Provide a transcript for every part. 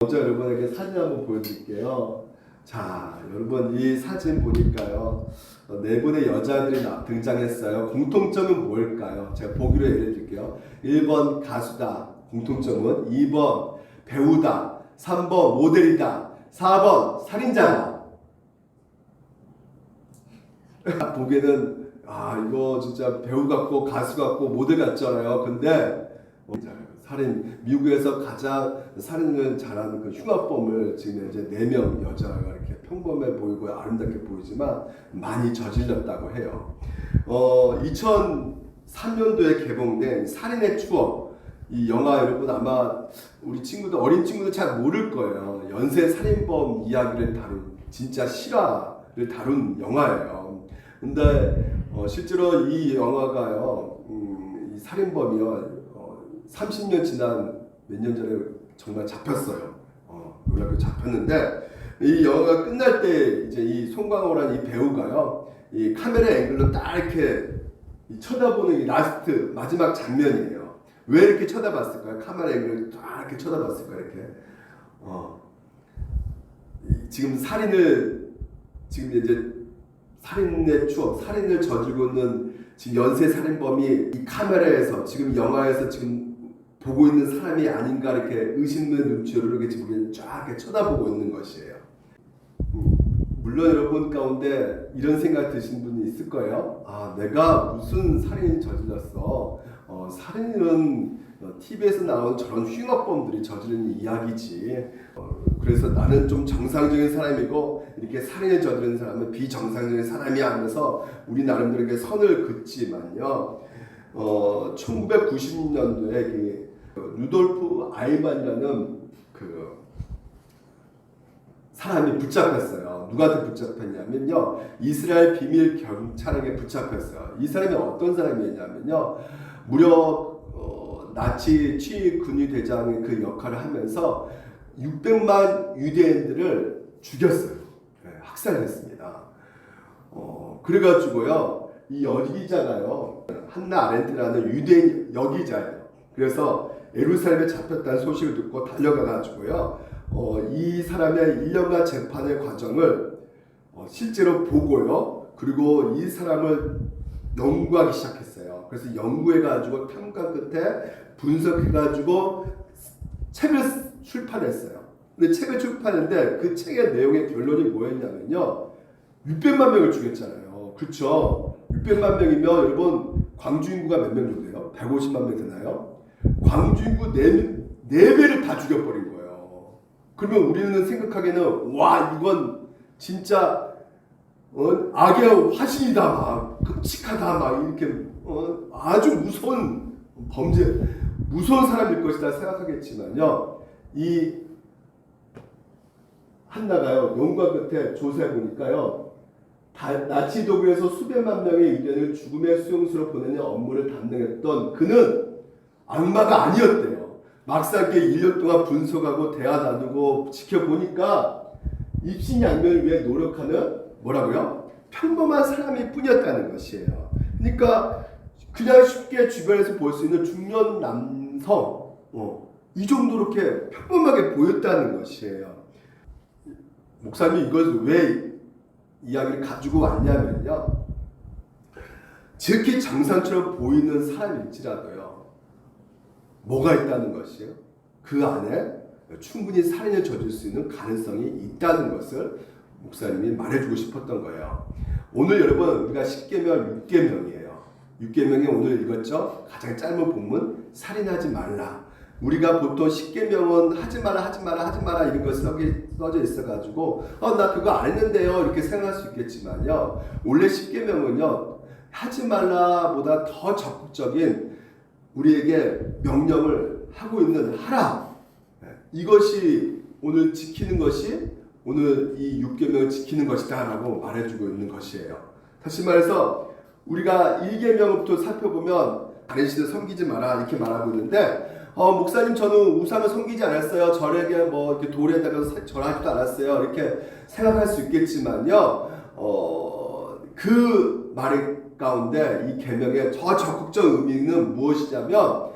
먼저 여러분에게 사진 한번 보여드릴게요. 자, 여러분 이 사진 보니까요, 네 분의 여자들이 등장했어요. 공통점은 뭘까요? 제가 보기로 예를 들게요. 1번 가수다. 공통점은 2번 배우다. 3번 모델이다. 4번 살인자다. 보기에는 이거 진짜 배우 같고 가수 같고 모델 같잖아요. 근데 살인, 미국에서 가장 살인을 잘하는 그 흉악범을 지금 이제 4명 여자가 이렇게 평범해 보이고 아름답게 보이지만 많이 저질렀다고 해요. 2003년도에 개봉된 살인의 추억, 이 영화 여러분 아마 우리 친구들, 어린 친구들 잘 모를 거예요. 연쇄 살인범 이야기를 다룬 진짜 실화를 다룬 영화예요. 근데 실제로 이 영화가요, 이 살인범이요, 30년 지난 몇 년 전에 정말 잡혔어요. 놀랍게 잡혔는데 이 영화가 끝날 때 이제 이 송강호라는 이 배우가요, 이 카메라 앵글로 딱 이렇게 쳐다보는 이 라스트 마지막 장면이에요. 왜 이렇게 쳐다봤을까요? 카메라 앵글을 딱 이렇게 쳐다봤을까요? 이렇게 지금 이제 살인의 추억, 살인을 저지르고 있는 지금 연쇄 살인범이 이 카메라에서 지금 영화에서 지금 보고 있는 사람이 아닌가 이렇게 의심의 눈치로 이렇게 지금 쫙 이렇게 쳐다보고 있는 것이에요. 물론 여러분 가운데 이런 생각 드신 분이 있을 거예요. 내가 무슨 살인 저질렀어? 살인은 TV에서 나오는 저런 흉악범들이 저지르는 이야기지. 그래서 나는 좀 정상적인 사람이고 이렇게 살인을 저지르는 사람은 비정상적인 사람이야 하면서 우리 나름대로 이렇게 선을 긋지만요. 1990년도에 루돌프 아이만이라는 그 사람이 붙잡혔어요. 누구한테 붙잡혔냐면요, 이스라엘 비밀 경찰에게 붙잡혔어요. 이 사람이 어떤 사람이었냐면요, 무려 나치 치위 근위 대장의 그 역할을 하면서 600만 유대인들을 죽였어요. 네, 학살했습니다. 그래가지고요, 이 여기자가요, 한나 아렌트라는 유대인 여기자예요. 그래서 예루살렘에 잡혔다는 소식을 듣고 달려가가지고요, 이 사람의 1년간 재판의 과정을 실제로 보고요, 그리고 이 사람을 연구하기 시작했어요. 그래서 연구해가지고 탐관 끝에 분석해가지고 책을 출판했어요. 근데 책을 출판했는데 그 책의 내용의 결론이 뭐였냐면요, 600만 명을 죽였잖아요. 그렇죠? 600만 명이면 여러분 광주 인구가 몇 명 정도 돼요? 150만 명 되나요? 광주 인구 4배를 다 죽여버린 거예요. 그러면 우리는 생각하기에는 이건 진짜 악의 화신이다, 막 끔찍하다, 막 이렇게 아주 무서운 범죄, 무서운 사람일 것이다 생각하겠지만요, 이 한나가요, 연구한 끝에 조사해 보니까요, 나치 독일에서 수백만 명의 유대인을 죽음의 수용소로 보내는 업무를 담당했던 그는 악마가 아니었대요. 막상 이렇게 1년 동안 분석하고 대화 나누고 지켜보니까 입신양면을 위해 노력하는 뭐라고요? 평범한 사람일 뿐이었다는 것이에요. 그러니까 그냥 쉽게 주변에서 볼 수 있는 중년 남성, 이 정도로 이렇게 평범하게 보였다는 것이에요. 목사님 이것을 왜 이야기를 가지고 왔냐면요, 지극히 정상처럼 보이는 사람일지라도요, 뭐가 있다는 것이요? 그 안에 충분히 살인을 저질 수 있는 가능성이 있다는 것을 목사님이 말해주고 싶었던 거예요. 오늘 여러분 우리가 10계명 6계명이에요. 6계명이 오늘 읽었죠? 가장 짧은 본문, 살인하지 말라. 우리가 보통 10계명은 하지 마라 이런 거 써져 있어가지고 나 그거 안 했는데요 이렇게 생각할 수 있겠지만요, 원래 10계명은요 하지 말라보다 더 적극적인 우리에게 명령을 하고 있는 하라, 이것이 오늘 지키는 것이 오늘 이 6계명을 지키는 것이다 라고 말해주고 있는 것이에요. 다시 말해서 우리가 1계명부터 살펴보면 다른 신을 섬기지 마라 이렇게 말하고 있는데, 목사님 저는 우상을 섬기지 않았어요, 절에게 뭐 이렇게 돌에다가 절하지도 않았어요 이렇게 생각할 수 있겠지만요, 그 말 가운데 이 계명의 더 적극적 의미는 무엇이냐면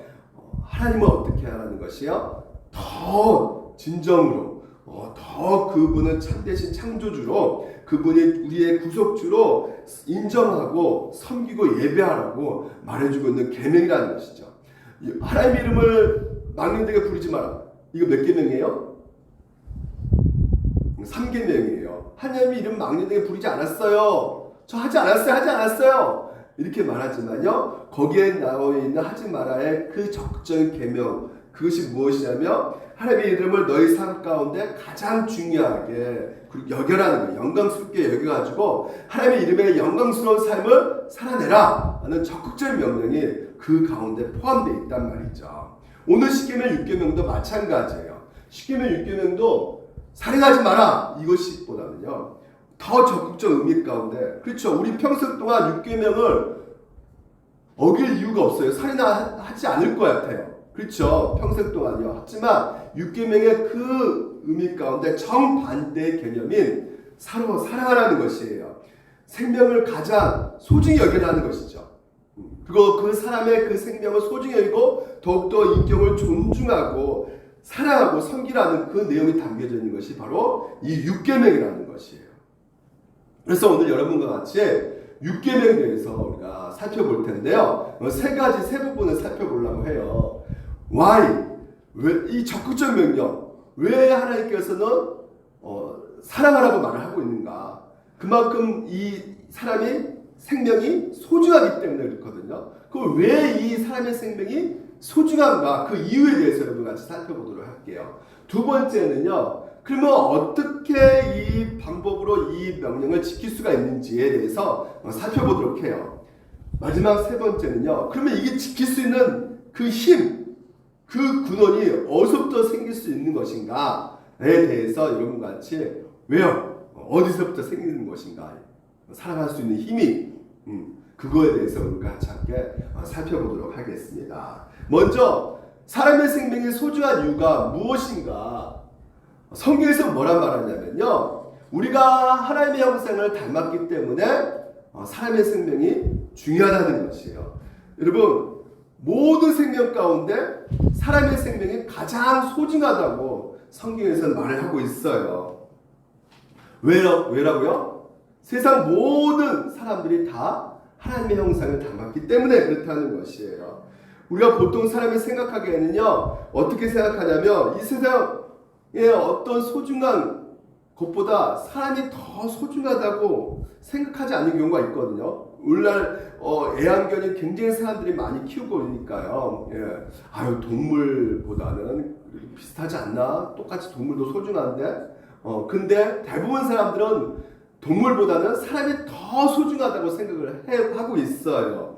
하나님은 어떻게 하라는 것이요? 더 진정으로 더 그분은 참되신 창조주로 그분이 우리의 구속주로 인정하고 섬기고 예배하라고 말해주고 있는 계명이라는 것이죠. 하나님 이름을 막는 데게 부르지 마라. 이거 몇 계명이에요? 3계명이에요. 하나님 이름 막는 데게 부르지 않았어요. 저 하지 않았어요. 이렇게 말하지만요, 거기에 나와 있는 하지 마라의 그 적극적인 계명, 그것이 무엇이냐면 하나님의 이름을 너희 삶 가운데 가장 중요하게 그리고 여겨라는 거예요. 영광스럽게 여겨가지고 하나님의 이름의 영광스러운 삶을 살아내라 하는 적극적인 명령이 그 가운데 포함되어 있단 말이죠. 오늘 십계명 6계명도 마찬가지예요. 십계명 6계명도 살인하지 마라 이것보다는요 더 적극적 의미 가운데, 그렇죠, 우리 평생 동안 6계명을 어길 이유가 없어요. 살인하지 않을 것 같아요. 그렇죠, 평생 동안요. 하지만 6계명의 그 의미 가운데 정반대의 개념인 서로 사랑하라는 것이에요. 생명을 가장 소중히 여기라는 것이죠. 그리고 그 사람의 그 생명을 소중히 여기고 더욱더 인격을 존중하고 사랑하고 섬기라는 그 내용이 담겨져 있는 것이 바로 이 6계명이라는 것이에요. 그래서 오늘 여러분과 같이 6계명에 대해서 우리가 살펴볼 텐데요. 세 부분을 살펴보려고 해요. Why? 왜 이 적극적 명령? 왜 하나님께서는 사랑하라고 말을 하고 있는가? 그만큼 이 사람이 생명이 소중하기 때문에 그렇거든요. 그럼 왜 이 사람의 생명이 소중한가? 그 이유에 대해서 여러분 같이 살펴보도록 할게요. 두 번째는요, 그러면 어떻게 이 방법으로 이 명령을 지킬 수가 있는지에 대해서 살펴보도록 해요. 마지막 세 번째는요, 그러면 이게 지킬 수 있는 그 힘, 그 근원이 어디서부터 생길 수 있는 것인가에 대해서 여러분과 같이 왜요? 어디서부터 생기는 것인가? 살아갈 수 있는 힘이 그거에 대해서 우리가 같이 함께 살펴보도록 하겠습니다. 먼저 사람의 생명이 소중한 이유가 무엇인가? 성경에서 뭐라 말하냐면요, 우리가 하나님의 형상을 닮았기 때문에 사람의 생명이 중요하다는 것이에요. 여러분, 모든 생명 가운데 사람의 생명이 가장 소중하다고 성경에서는 말을 하고 있어요. 왜라고요? 세상 모든 사람들이 다 하나님의 형상을 닮았기 때문에 그렇다는 것이에요. 우리가 보통 사람이 생각하기에는요, 어떻게 생각하냐면 이 세상에 어떤 소중한 것보다 사람이 더 소중하다고 생각하지 않는 경우가 있거든요. 오늘날 애완견이 굉장히 사람들이 많이 키우고 있으니까요. 동물보다는 비슷하지 않나? 똑같이 동물도 소중한데 근데 대부분 사람들은 동물보다는 사람이 더 소중하다고 생각을 하고 있어요.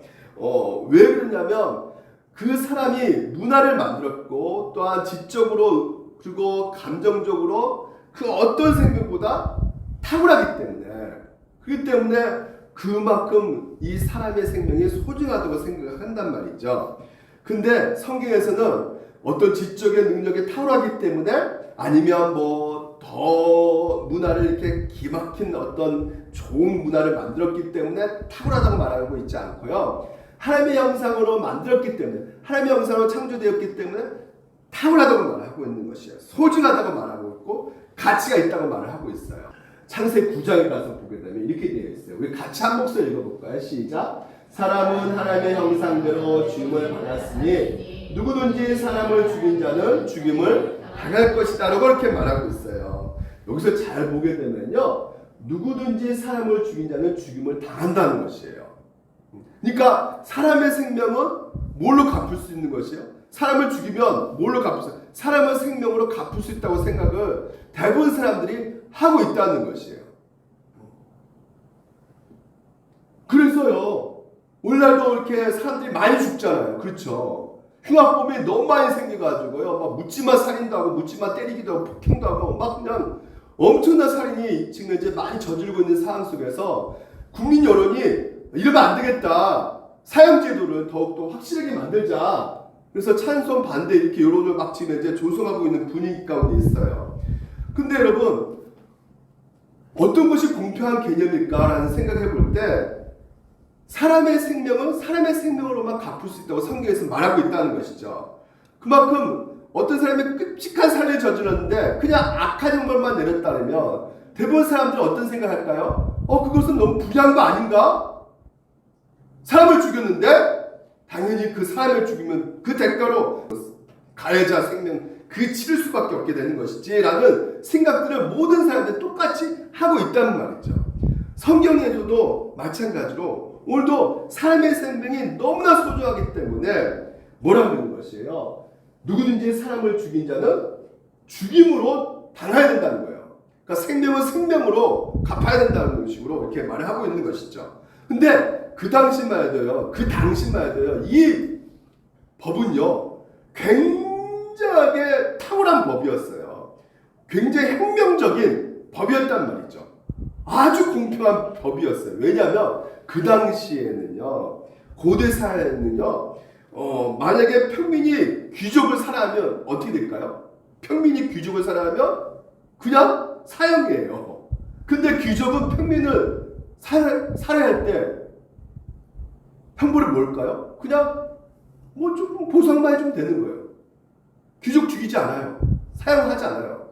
왜 그러냐면 그 사람이 문화를 만들었고 또한 지적으로 그리고 감정적으로 그 어떤 생명보다 탁월하기 때문에, 그렇기 때문에 그만큼 이 사람의 생명이 소중하다고 생각을 한단 말이죠. 근데 성경에서는 어떤 지적의 능력이 탁월하기 때문에 아니면 더 문화를 이렇게 기막힌 어떤 좋은 문화를 만들었기 때문에 탁월하다고 말하고 있지 않고요. 하나님의 형상으로 만들었기 때문에, 하나님의 형상으로 창조되었기 때문에 탁월하다고 말하고 있는 것이에요. 소중하다고 말하고 있고 가치가 있다고 말을 하고 있어요. 창세기 9장에 가서 보게 되면 이렇게 되어 있어요. 우리 같이 한 목소리 읽어볼까요? 시작. 사람은 하나님의 형상대로 죽임을 받았으니 누구든지 사람을 죽인 자는 죽임을 당할 것이다 라고 이렇게 말하고 있어요. 여기서 잘 보게 되면요, 누구든지 사람을 죽인 자는 죽임을 당한다는 것이에요. 그러니까 사람의 생명은 뭘로 갚을 수 있는 것이에요? 사람을 죽이면 뭘로 갚을 수 있어요? 사람을 생명으로 갚을 수 있다고 생각을 대부분 사람들이 하고 있다는 것이에요. 그래서요, 오늘날도 이렇게 사람들이 많이 죽잖아요. 그렇죠? 흉악범이 너무 많이 생겨가지고요, 막 묻지마 살인도 하고 묻지마 때리기도 하고 폭행도 하고 막 그냥 엄청난 살인이 지금 이제 많이 저지르고 있는 상황 속에서 국민 여론이 이러면 안 되겠다, 사형제도를 더욱더 확실하게 만들자, 그래서 찬성 반대 이렇게 여론을 막 지금 이제 조성하고 있는 분위기 가운데 있어요. 근데 여러분, 어떤 것이 공평한 개념일까라는 생각해 볼 때 사람의 생명은 사람의 생명으로만 갚을 수 있다고 성경에서 말하고 있다는 것이죠. 그만큼 어떤 사람이 끔찍한 살인을 저질렀는데 그냥 악한 형벌만 내렸다면 대부분 사람들은 어떤 생각할까요? 그것은 너무 불의한 거 아닌가? 사람을 죽였는데 당연히 그 사람을 죽이면 그 대가로 가해자 생명 그 치를 수밖에 없게 되는 것이지라는 생각들을 모든 사람들이 똑같이 하고 있다는 말이죠. 성경에서도 마찬가지로 오늘도 사람의 생명이 너무나 소중하기 때문에 뭐라고 하는 것이에요? 누구든지 사람을 죽인 자는 죽임으로 당해야 된다는 거예요. 그러니까 생명은 생명으로 갚아야 된다는 식으로 이렇게 말을 하고 있는 것이죠. 근데 그 당시만 해도요, 이 법은요, 굉장하게 탁월한 법이었어요. 굉장히 혁명적인 법이었단 말이죠. 아주 공평한 법이었어요. 왜냐하면 그 당시에는요, 고대 사회에는요, 만약에 평민이 귀족을 살아하면 어떻게 될까요? 평민이 귀족을 살아하면 그냥 사형이에요. 근데 귀족은 평민을 살해할 때 형벌이 뭘까요? 그냥 뭐 조금 보상만 해주면 되는 거예요. 귀족 죽이지 않아요. 사형하지 않아요.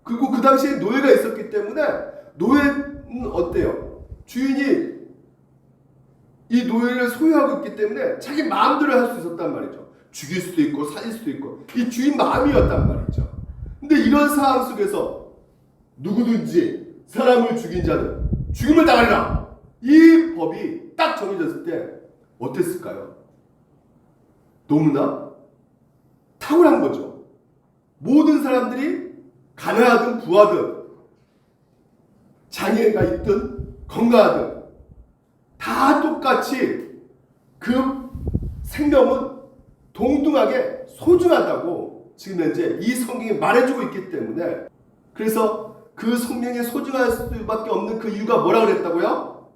그리고 그 당시에 노예가 있었기 때문에 노예는 어때요? 주인이 이 노예를 소유하고 있기 때문에 자기 마음대로 할 수 있었단 말이죠. 죽일 수도 있고 살릴 수도 있고 이 주인 마음이었단 말이죠. 근데 이런 상황 속에서 누구든지 사람을 죽인 자는 죽임을 당하리라. 이 법이 딱 정해졌을 때 어땠을까요? 너무나 탁월한 거죠. 모든 사람들이 가난하든 부하든 장애가 있든 건강하든 다 똑같이 그 생명은 동등하게 소중하다고 지금 현재 이 성경이 말해주고 있기 때문에 그래서 그 생명이 소중할 수밖에 없는 그 이유가 뭐라 그랬다고요?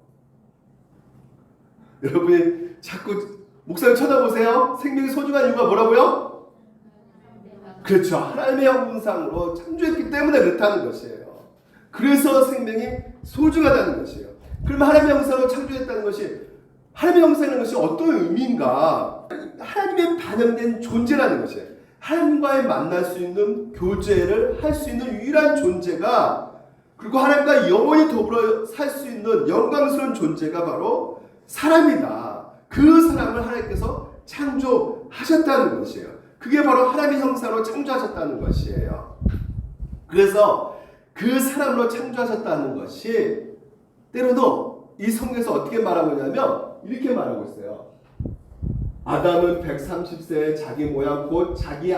여러분이 자꾸 목사님 쳐다보세요. 생명이 소중한 이유가 뭐라고요? 그렇죠. 하나님의 형상으로 창조했기 때문에 그렇다는 것이에요. 그래서 생명이 소중하다는 것이에요. 그러면 하나님의 형상으로 창조했다는 것이 하나님의 형상이라는 것이 어떤 의미인가? 하나님의 반영된 존재라는 것이에요. 하나님과의 만날 수 있는 교제를 할 수 있는 유일한 존재가 그리고 하나님과 영원히 더불어 살 수 있는 영광스러운 존재가 바로 사람이다. 그 사람을 하나님께서 창조하셨다는 것이에요. 그게 바로 하나님의 형상으로 창조하셨다는 것이에요. 그래서 그 사람으로 창조하셨다는 것이 때로도 이 성경에서 어떻게 말하고 있냐면 이렇게 말하고 있어요. 아담은 130세에 자기 모양 곧 자기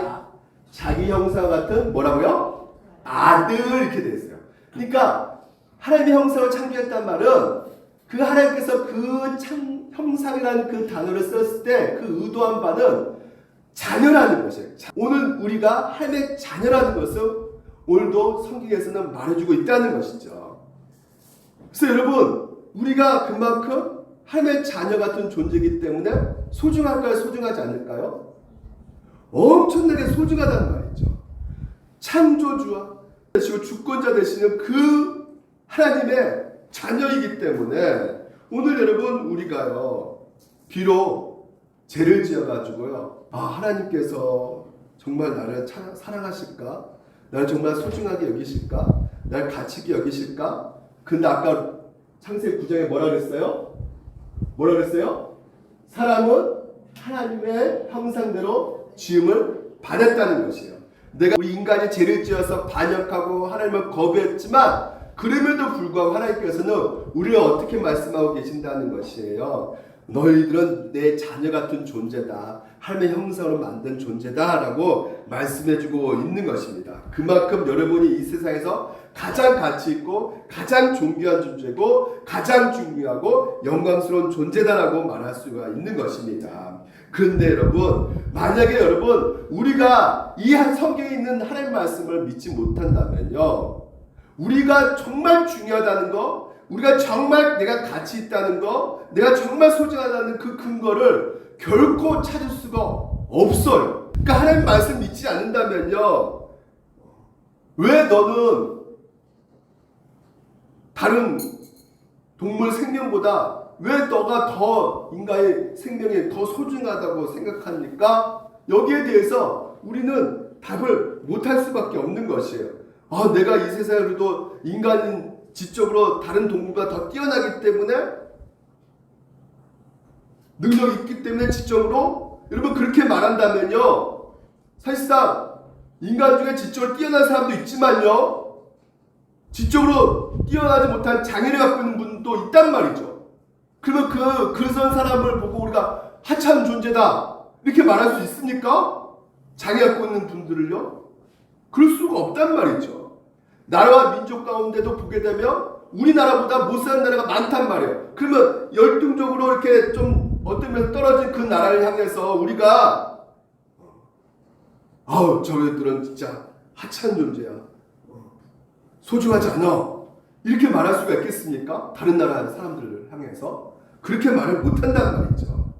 형상 같은 뭐라고요? 아들 이렇게 되어 있어요. 그러니까 하나님의 형상을 창조했단 말은 그 하나님께서 그 형상이라는 그 단어를 썼을 때 그 의도한 바는 자녀라는 것이에요. 오늘 우리가 하나님의 자녀라는 것을 오늘도 성경에서는 말해주고 있다는 것이죠. 그래서 여러분 우리가 그만큼 하나님의 자녀 같은 존재이기 때문에 소중할까요? 소중하지 않을까요? 엄청나게 소중하다는 말이죠. 창조주와 되시고 주권자 되시는 그 하나님의 자녀이기 때문에 오늘 여러분 우리가요 비록 죄를 지어가지고요 하나님께서 정말 나를 사랑하실까? 나를 정말 소중하게 여기실까? 나를 가치 있게 여기실까? 근데 아까 창세기 9장에 뭐라 그랬어요? 뭐라 그랬어요? 사람은 하나님의 형상대로 지음을 받았다는 것이에요. 내가 우리 인간이 죄를 지어서 반역하고 하나님을 거부했지만 그럼에도 불구하고 하나님께서는 우리를 어떻게 말씀하고 계신다는 것이에요. 너희들은 내 자녀 같은 존재다. 하나님의 형상으로 만든 존재다 라고 말씀해주고 있는 것입니다. 그만큼 여러분이 이 세상에서 가장 가치 있고 가장 존귀한 존재고 가장 중요하고 영광스러운 존재다라고 말할 수가 있는 것입니다. 그런데 여러분 만약에 여러분 우리가 이 성경에 있는 하나님 말씀을 믿지 못한다면요 우리가 정말 중요하다는 거 우리가 정말 내가 가치 있다는 거 내가 정말 소중하다는 그 근거를 결코 찾을 수가 없어요. 그러니까 하나님 말씀 믿지 않는다면요 왜 너는 다른 동물 생명보다 왜 너가 더 인간의 생명이 더 소중하다고 생각합니까? 여기에 대해서 우리는 답을 못할 수밖에 없는 것이에요. 아, 내가 이 세상에도 인간인 지적으로 다른 동물보다 더 뛰어나기 때문에 능력이 있기 때문에 지적으로 여러분 그렇게 말한다면요, 사실상 인간 중에 지적으로 뛰어난 사람도 있지만요, 지적으로 뛰어나지 못한 장애를 갖고 있는 분도 있단 말이죠. 그러면 그런 사람을 보고 우리가 하찮은 존재다 이렇게 말할 수 있습니까? 장애 갖고 있는 분들을요? 그럴 수가 없단 말이죠. 나라와 민족 가운데도 보게 되면 우리나라보다 못 사는 나라가 많단 말이에요. 그러면 열등적으로 이렇게 좀 어떤 면에서 떨어진 그 나라를 향해서 우리가 아우 저들은 진짜 하찮은 존재야, 소중하지 않아 이렇게 말할 수가 있겠습니까? 다른 나라 사람들을 향해서 그렇게 말을 못한다는 말이죠.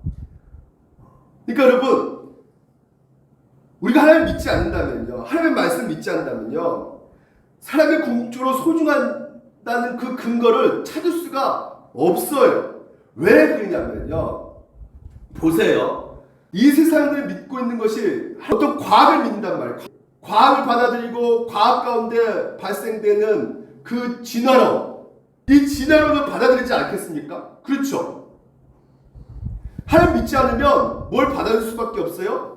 그러니까 여러분, 우리가 하나님 믿지 않는다면요, 하나님의 말씀 믿지 않는다면요, 사람의 궁극적으로 소중하다는 그 근거를 찾을 수가 없어요. 왜 그러냐면요, 보세요. 이 세상을 믿고 있는 것이 어떤 과학을 믿는단 말이에요. 과학을 받아들이고 과학 가운데 발생되는 그 진화론, 이 진화론을 받아들이지 않겠습니까? 그렇죠. 하나님 믿지 않으면 뭘 받아들일 수밖에 없어요?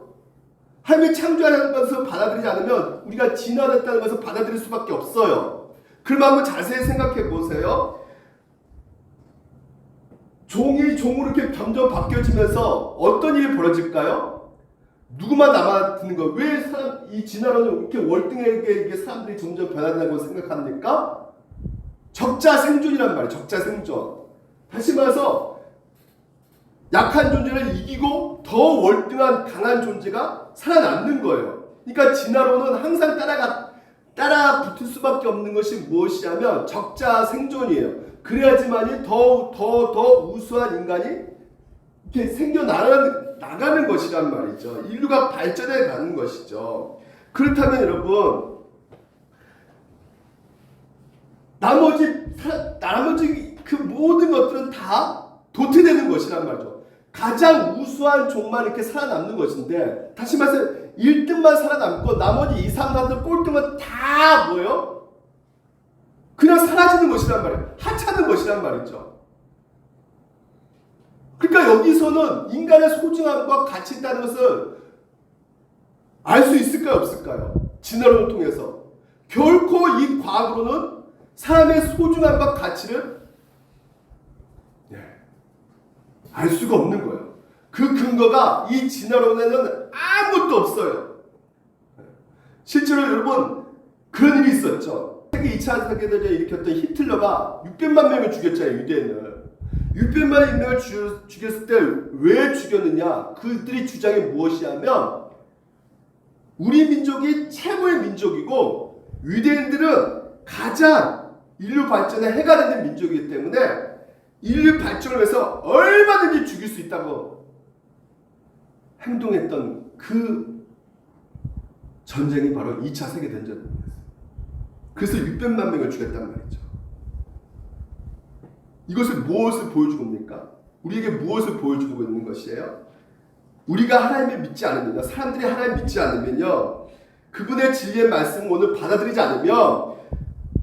하나님이 창조하는 것을 받아들이지 않으면 우리가 진화됐다는 것을 받아들일 수밖에 없어요. 그러면 한번 자세히 생각해 보세요. 종이 종으로 이렇게 점점 바뀌어지면서 어떤 일이 벌어질까요? 누구만 남아드는 거예요? 왜 이 진화론은 이렇게 월등하게 사람들이 점점 변화된다고 생각합니까? 적자 생존이란 말이에요. 적자 생존. 다시 말해서 약한 존재를 이기고 더 월등한 강한 존재가 살아남는 거예요. 그러니까 진화론은 항상 따라 붙을 수밖에 없는 것이 무엇이냐면 적자 생존이에요. 그래야지만이 더 우수한 인간이 이렇게 생겨나가는 것이란 말이죠. 인류가 발전해 가는 것이죠. 그렇다면 여러분, 나머지 그 모든 것들은 다 도태되는 것이란 말이죠. 가장 우수한 종만 이렇게 살아남는 것인데, 다시 말해서 1등만 살아남고 나머지 2, 3, 4등 꼴등은 다 뭐예요? 그냥 사라지는 것이란 말이에요. 하찮은 것이란 말이죠. 그러니까 여기서는 인간의 소중함과 가치 있다는 것을 알 수 있을까요? 없을까요? 진화론을 통해서. 결코 이 과학으로는 사람의 소중함과 가치를 알 수가 없는 거예요. 그 근거가 이 진화론에는 아무것도 없어요. 실제로 여러분 그런 일이 있었죠. 세계 2차 세계대전을 일으켰던 히틀러가 600만 명을 죽였잖아요. 유대인을. 600만 명을 죽였을 때 왜 죽였느냐? 그들이 주장이 무엇이냐면 우리 민족이 최고의 민족이고 유대인들은 가장 인류 발전에 해가 되는 민족이기 때문에 인류 발전을 위해서 얼마든지 죽일 수 있다고 행동했던 그 전쟁이 바로 2차 세계대전입니다. 그래서 600만 명을 죽였단 말이죠. 이것을 무엇을 보여주고 있습니까? 우리에게 무엇을 보여주고 있는 것이에요? 우리가 하나님을 믿지 않으면요, 사람들이 하나님을 믿지 않으면요, 그분의 진리의 말씀을 오늘 받아들이지 않으면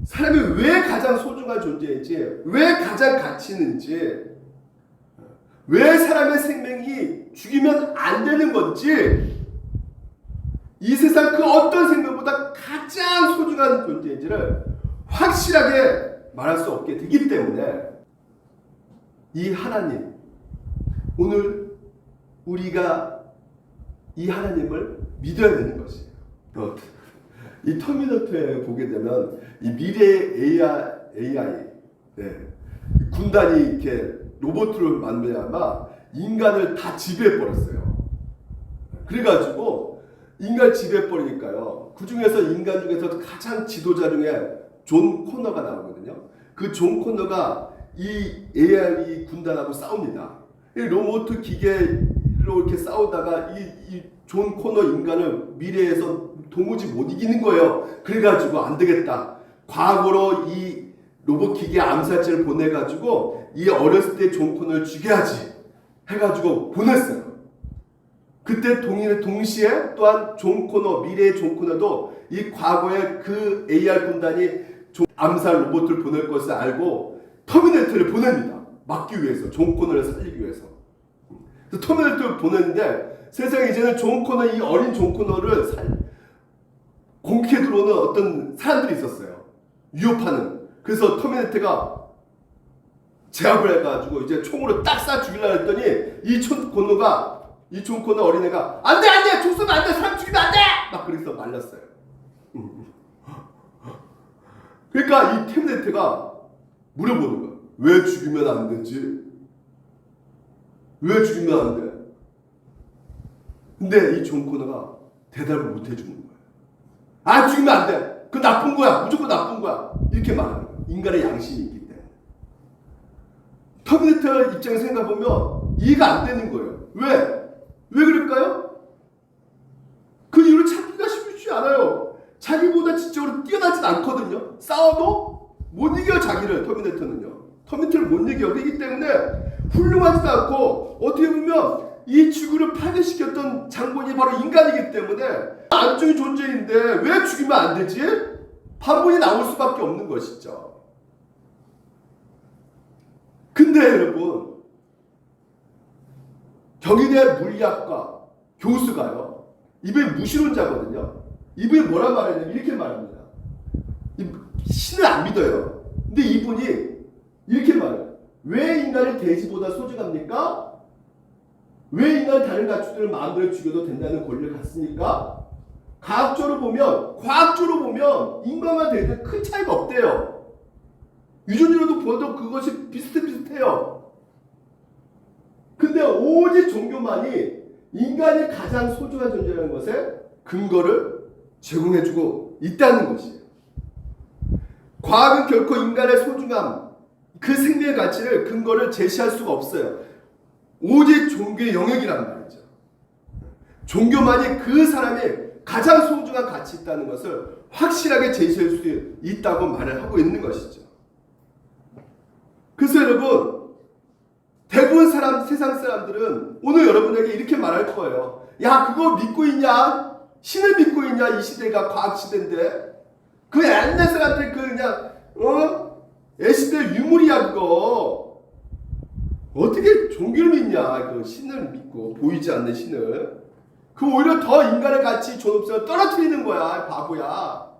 사람이 왜 가장 소중한 존재인지, 왜 가장 가치 있는지, 왜 사람의 생명이 죽이면 안 되는 건지, 이 세상 그 어떤 생명보다 가장 소중한 존재인지를 확실하게 말할 수 없게 되기 때문에 이 하나님, 오늘 우리가 이 하나님을 믿어야 되는 것이에요. 이 터미네이터에 보게 되면 이 미래의 AI 군단이 이렇게 로봇으로 만들다가 인간을 다 지배해 버렸어요. 그래가지고 인간 지배해 버리니까요. 그 중에서 인간 중에서 가장 지도자 중에 존 코너가 나오거든요. 그 존 코너가 이 AI 군단하고 싸웁니다. 이 로봇 기계로 이렇게 싸우다가 이 존 코너 인간을 미래에서 도무지 못 이기는 거예요. 그래가지고 안 되겠다. 과거로 이 로봇 기계 암살자를 보내가지고 이 어렸을 때 존 코너를 죽여야지 해가지고 보냈어요. 그때 동시에 또한 존 코너, 미래의 존 코너도 이 과거에 그 AR 군단이 암살 로봇을 보낼 것을 알고 터미네이터를 보냅니다. 막기 위해서, 존 코너를 살리기 위해서. 그래서 터미네이터를 보냈는데 세상에 이제는 존 코너, 이 어린 존 코너를 공격해 들어오는 어떤 사람들이 있었어요. 위협하는. 그래서 터미네이터가 제압을 해가지고 이제 총으로 딱 쏴 죽이려고 했더니 이 존 코너 어린애가 안돼 총 쏘면 안돼 사람 죽이면 안돼 막 그래서 말렸어요. 그러니까 이 터미네이터가 물어보는 거야. 왜 죽이면 안 되지? 왜 죽이면 안 돼? 근데 이 존 코너가 대답을 못 해주는 거야. 아 죽이면 안 돼. 그거 나쁜 거야. 무조건 나쁜 거야. 이렇게 말하는 거야. 인간의 양심이 있기 때문에. 터미네이터 입장에서 생각해보면 이해가 안 되는 거예요. 왜? 왜 그럴까요? 그 이유를 찾기가 쉽지 않아요. 자기보다 지적으로 뛰어나진 않거든요. 싸워도 못 이겨요. 자기를. 터미네이터를 못 이겨. 그렇기 때문에 훌륭하지도 않고 어떻게 보면 이 지구를 파괴시켰던 장본이 바로 인간이기 때문에 안중의 존재인데 왜 죽이면 안 되지? 반문이 나올 수밖에 없는 것이죠. 근데 여러분, 경희대 물리학과 교수가요, 이분이 무신론자거든요. 이분이 뭐라 말했냐면 이렇게 말합니다. 신을 안 믿어요. 근데 이분이 이렇게 말해요. 왜 인간이 돼지보다 소중합니까? 왜 인간은 다른 가축들을 마음대로 죽여도 된다는 권리를 갖습니까? 과학적으로 보면 인간과 돼지는 큰 차이가 없대요. 유전적으로도 보아도 그것이 비슷해요. 근데 오직 종교만이 인간이 가장 소중한 존재라는 것에 근거를 제공해주고 있다는 것이에요. 과학은 결코 인간의 소중함, 그 생명의 가치를 근거를 제시할 수가 없어요. 오직 종교의 영역이란 말이죠. 종교만이 그 사람의 가장 소중한 가치 있다는 것을 확실하게 제시할 수 있다고 말을 하고 있는 것이죠. 그래서 여러분, 대부분 세상 사람들은 오늘 여러분에게 이렇게 말할 거예요. 야, 그거 믿고 있냐? 신을 믿고 있냐? 이 시대가 과학 시대인데. 그 옛날 사람들 애시대 유물이야 그거. 어떻게 종교를 믿냐? 그 신을 믿고 보이지 않는 신을. 그 오히려 더 인간의 가치 존엄성을 떨어뜨리는 거야. 바보야.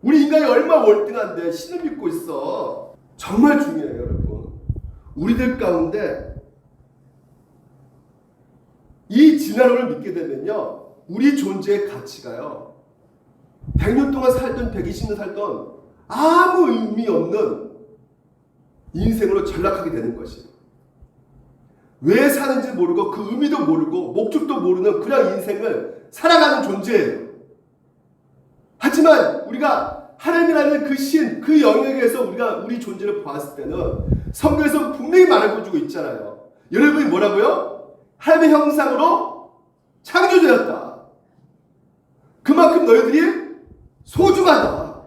우리 인간이 얼마나 월등한데 신을 믿고 있어. 정말 중요해요 여러분. 우리들 가운데 이 진화론을 믿게 되면요, 우리 존재의 가치가요 100년 동안 살던 120년 살던 아무 의미 없는 인생으로 전락하게 되는 것이에요. 왜 사는지 모르고 그 의미도 모르고 목적도 모르는 그냥 인생을 살아가는 존재예요. 하지만 우리가 하나님이라는 그 신, 그 영역에서 우리가 우리 존재를 보았을 때는 성경에서 분명히 말해주고 있잖아요. 여러분이 뭐라고요? 하나님의 형상으로 창조되었다. 그만큼 너희들이 소중하다.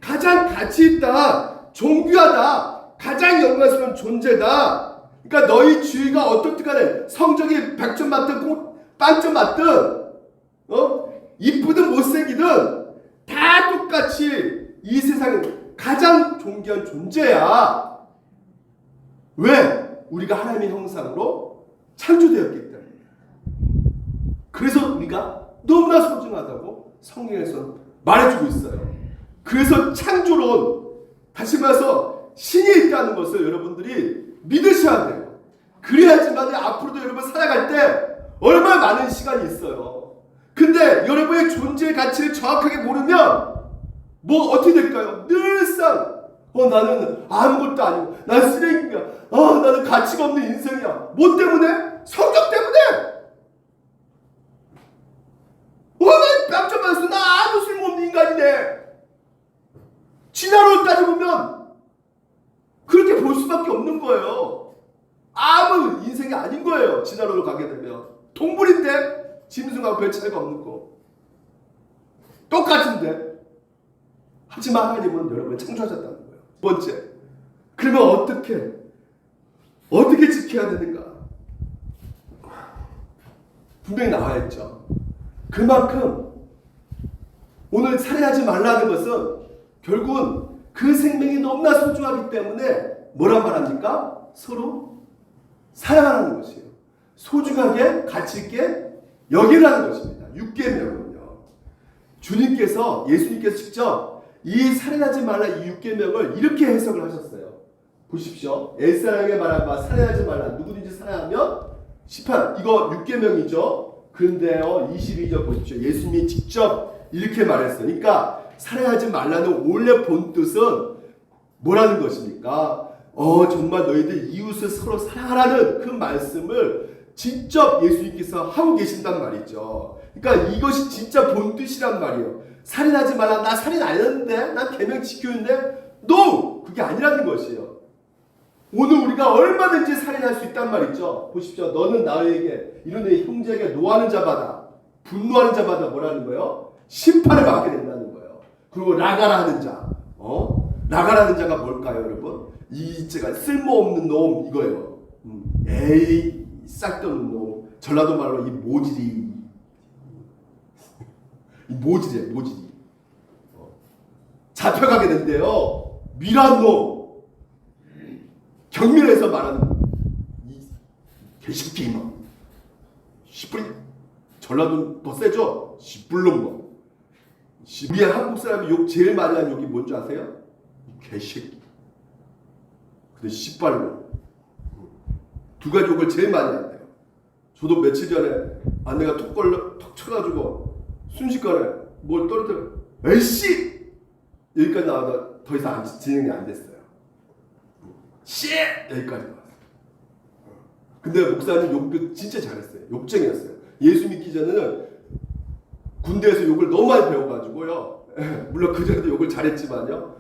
가장 가치 있다. 존귀하다. 가장 영광스러운 존재다. 그러니까 너희 주위가 어떻든 간에 성적이 100점 맞든 빵점 맞든 이쁘든 못생기든 다 똑같이 이 세상에 가장 존귀한 존재야. 왜? 우리가 하나님의 형상으로 창조되었기 때문에. 그래서 우리가 너무나 소중하다고 성경에서 말해주고 있어요. 그래서 창조론, 다시 말해서 신이 있다는 것을 여러분들이 믿으셔야 돼요. 그래야지만 앞으로도 여러분 살아갈 때 얼마나 많은 시간이 있어요. 근데 여러분의 존재의 가치를 정확하게 모르면 뭐 어떻게 될까요? 늘상 나는 아무것도 아니고 난 쓰레기야. 나는 가치가 없는 인생이야. 뭐 때문에? 성적 때문에. 난 깜짝 놀랐어. 나 아무 쓸모없는 인간이네. 진화론을 따져보면 그렇게 볼 수밖에 없는 거예요. 아무 인생이 아닌 거예요. 진화론을 가게 되면 동물인데 짐승하고 별 차이가 없는 거 똑같은데. 하지만 하나님은 여러분을 창조하셨다는 거예요. 두 번째, 그러면 어떻게 지켜야 되는가? 분명히 나와 있죠. 그만큼 오늘 살해하지 말라는 것은 결국은 그 생명이 너무나 소중하기 때문에 뭐란 말합니까? 서로 사랑하는 것이에요. 소중하게 가치 있게 여기라는 것입니다. 6계명은요. 주님께서 예수님께서 직접 이 살인하지 말라 이 6계명을 이렇게 해석을 하셨어요. 보십시오. 엘사랑에 말한 바 살인하지 말라 누구든지 살인하면 심판. 이거 6계명이죠. 그런데요 22절 보십시오. 예수님이 직접 이렇게 말했어요. 그러니까 살인하지 말라는 원래 본 뜻은 뭐라는 것입니까? 정말 너희들 이웃을 서로 사랑하라는 그 말씀을 직접 예수님께서 하고 계신단 말이죠. 그러니까 이것이 진짜 본 뜻이란 말이에요. 살인하지 마라. 나 살인 안 했는데, 난 계명 지켰는데, no! 그게 아니라는 것이에요. 오늘 우리가 얼마든지 살인할 수 있단 말이죠. 보십시오. 너는 나에게 이런 내 형제에게 노하는 자마다 분노하는 자마다 뭐라는 거예요? 심판을 받게 된다는 거예요. 그리고 라가라 하는 자, 라가라는 자가 뭘까요, 여러분? 이 제가 쓸모없는 놈 이거예요. 에이 싹도는 놈. 전라도 말로 이 모질이, 이 모질이에요, 모질이. 잡혀가게 된대요. 미란 놈. 경밀해서 말하는 이 개새끼 뭐. 시뿌리. 전라도 더 세죠? 시뿔놈 뭐. 우리 한국 사람이 욕 제일 많이 하는 욕이 뭔지 아세요? 개새끼. 근데 씨발로 두 가지 욕을 제일 많이 한대요. 저도 며칠 전에 아내가 톡 쳐가지고 순식간에 뭘 떨어뜨려 에이씨 여기까지 나와서 더 이상 진행이 안 됐어요. 씨 여기까지 나왔어요. 근데 목사님 욕도 진짜 잘했어요. 욕쟁이였어요. 예수 믿기 전에는 군대에서 욕을 너무 많이 배워가지고요. 물론 그 전에도 욕을 잘했지만요.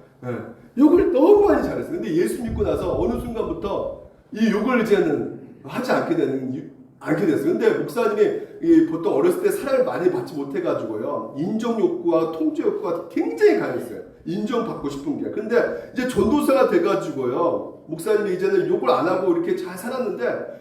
욕을 너무 많이 잘했어요. 근데 예수 믿고 나서 어느 순간부터 이 욕을 이제는 하지 않게 됐어요. 근데 목사님이 보통 어렸을 때 사랑을 많이 받지 못해가지고요. 인정 욕구와 통제 욕구가 굉장히 강했어요. 인정받고 싶은 게. 근데 이제 전도사가 돼가지고요. 목사님이 이제는 욕을 안 하고 이렇게 잘 살았는데